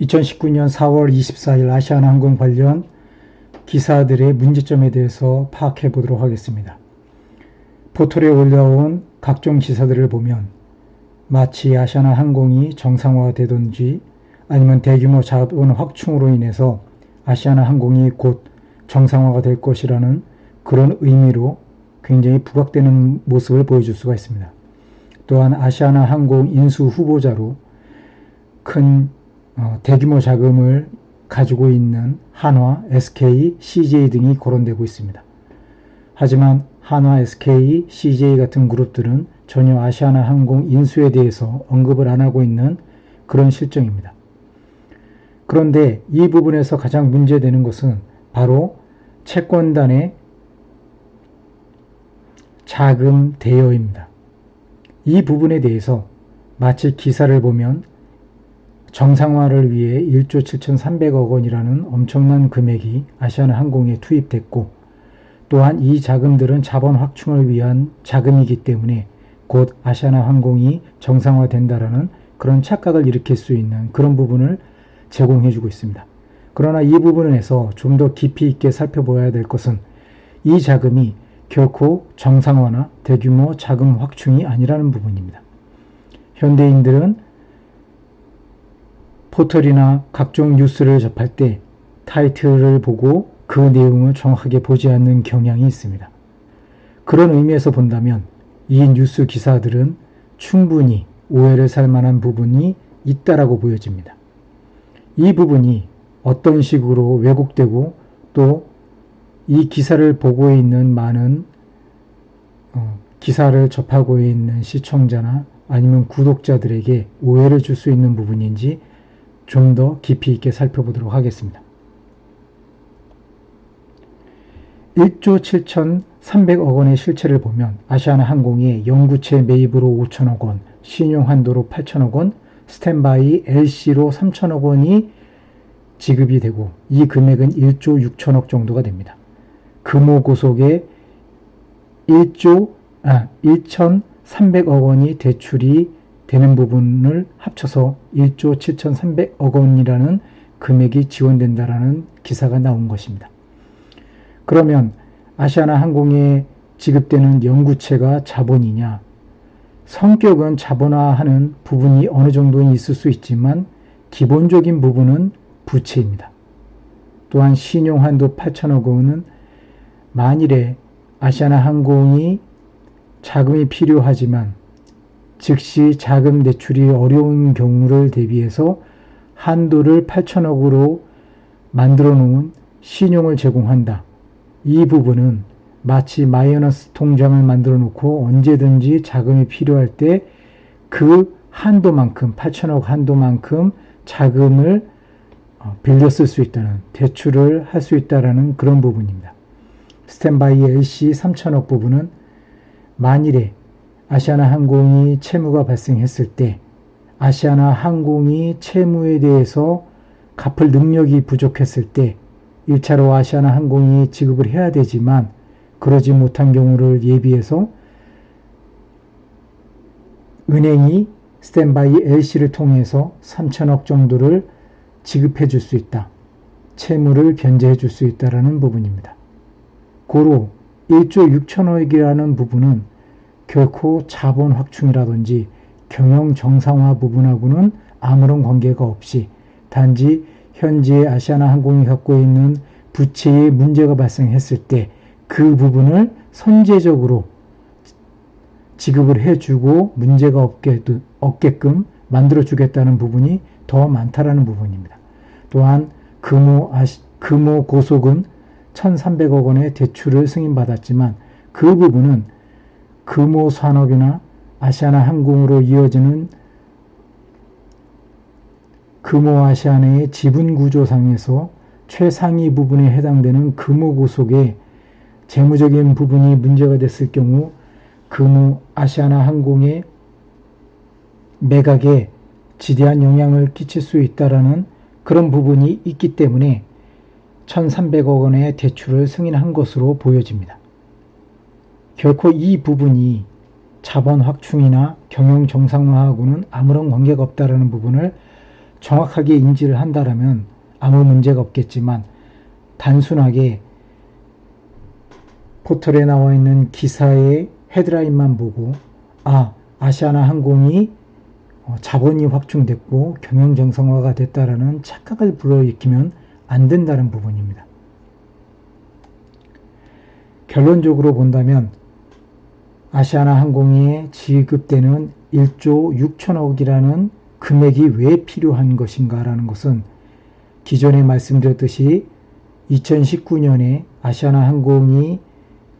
2019년 4월 24일 아시아나항공 관련 기사들의 문제점에 대해서 파악해 보도록 하겠습니다. 포털에 올라온 각종 기사들을 보면 마치 아시아나항공이 정상화되든지 아니면 대규모 자본 확충으로 인해서 아시아나항공이 곧 정상화가 될 것이라는 그런 의미로 굉장히 부각되는 모습을 보여줄 수가 있습니다. 또한 아시아나항공 인수 후보자로 큰 대규모 자금을 가지고 있는 한화, SK, CJ 등이 거론되고 있습니다. 하지만 한화, SK, CJ 같은 그룹들은 전혀 아시아나항공 인수에 대해서 언급을 안 하고 있는 그런 실정입니다. 그런데 이 부분에서 가장 문제되는 것은 바로 채권단의 자금 대여입니다. 이 부분에 대해서 마치 기사를 보면 정상화를 위해 1조 7,300억 원이라는 엄청난 금액이 아시아나항공에 투입됐고, 또한 이 자금들은 자본 확충을 위한 자금이기 때문에 곧 아시아나항공이 정상화된다라는 그런 착각을 일으킬 수 있는 그런 부분을 제공해주고 있습니다. 그러나 이 부분에서 좀 더 깊이 있게 살펴봐야 될 것은 이 자금이 결코 정상화나 대규모 자금 확충이 아니라는 부분입니다. 현대인들은 포털이나 각종 뉴스를 접할 때 타이틀을 보고 그 내용을 정확하게 보지 않는 경향이 있습니다. 그런 의미에서 본다면 이 뉴스 기사들은 충분히 오해를 살 만한 부분이 있다라고 보여집니다. 이 부분이 어떤 식으로 왜곡되고 또 이 기사를 보고 있는 많은 기사를 접하고 있는 시청자나 아니면 구독자들에게 오해를 줄 수 있는 부분인지 좀 더 깊이 있게 살펴보도록 하겠습니다. 1조 7,300억 원의 실체를 보면 아시아나항공의 영구채 매입으로 5천억 원, 신용한도로 8천억 원, 스탠바이 LC로 3천억 원이 지급이 되고 이 금액은 1조 6천억 정도가 됩니다. 금호고속에 1,300억 원이 대출이 되는 부분을 합쳐서 1조 7,300억 원이라는 금액이 지원된다라는 기사가 나온 것입니다. 그러면 아시아나항공에 지급되는 영구채가 자본이냐? 성격은 자본화하는 부분이 어느 정도는 있을 수 있지만 기본적인 부분은 부채입니다. 또한 신용한도 8천억 원은 만일에 아시아나항공이 자금이 필요하지만 즉시 자금 대출이 어려운 경우를 대비해서 한도를 8천억으로 만들어 놓은 신용을 제공한다. 이 부분은 마치 마이너스 통장을 만들어 놓고 언제든지 자금이 필요할 때 그 한도만큼 8천억 한도만큼 자금을 빌려 쓸 수 있다는, 대출을 할 수 있다는 그런 부분입니다. 스탠바이 LC 3천억 부분은 만일에 아시아나항공이 채무가 발생했을 때 아시아나항공이 채무에 대해서 갚을 능력이 부족했을 때 1차로 아시아나항공이 지급을 해야 되지만 그러지 못한 경우를 예비해서 은행이 스탠바이 LC를 통해서 3천억 정도를 지급해 줄 수 있다. 채무를 변제해 줄 수 있다는 부분입니다. 고로 1조 6천억이라는 부분은 결코 자본 확충이라든지 경영 정상화 부분하고는 아무런 관계가 없이 단지 현재 아시아나항공이 갖고 있는 부채에 문제가 발생했을 때 그 부분을 선제적으로 지급을 해주고 문제가 없게끔 만들어주겠다는 부분이 더 많다라는 부분입니다. 또한 금호 고속은 1,300억 원의 대출을 승인받았지만 그 부분은 금호 산업이나 아시아나항공으로 이어지는 금호 아시아나의 지분구조상에서 최상위 부분에 해당되는 금호 고속의 재무적인 부분이 문제가 됐을 경우 금호 아시아나항공의 매각에 지대한 영향을 끼칠 수 있다라는 그런 부분이 있기 때문에 1,300억 원의 대출을 승인한 것으로 보여집니다. 결코 이 부분이 자본 확충이나 경영 정상화하고는 아무런 관계가 없다라는 부분을 정확하게 인지를 한다라면 아무 문제가 없겠지만 단순하게 포털에 나와 있는 기사의 헤드라인만 보고 아시아나항공이 자본이 확충됐고 경영 정상화가 됐다라는 착각을 불러일으키면 안 된다는 부분입니다. 결론적으로 본다면 아시아나항공에 지급되는 1조 6천억이라는 금액이 왜 필요한 것인가 라는 것은 기존에 말씀드렸듯이 2019년에 아시아나항공이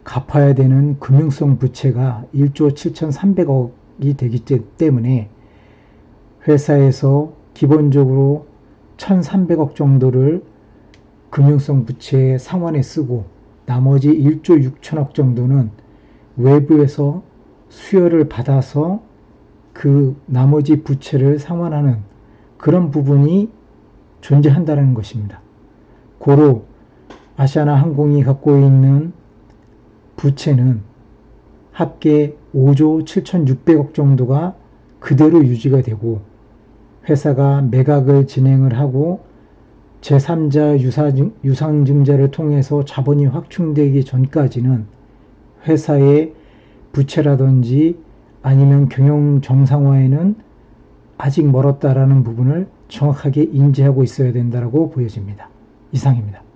갚아야 되는 금융성 부채가 1조 7,300억이 되기 때문에 회사에서 기본적으로 1,300억 정도를 금융성 부채 상환에 쓰고 나머지 1조 6천억 정도는 외부에서 수여를 받아서 그 나머지 부채를 상환하는 그런 부분이 존재한다는 것입니다. 고로 아시아나항공이 갖고 있는 부채는 합계 5조 7,600억 정도가 그대로 유지가 되고 회사가 매각을 진행을 하고 제3자 유상증자를 통해서 자본이 확충되기 전까지는 회사의 부채라든지 아니면 경영 정상화에는 아직 멀었다라는 부분을 정확하게 인지하고 있어야 된다고 보여집니다. 이상입니다.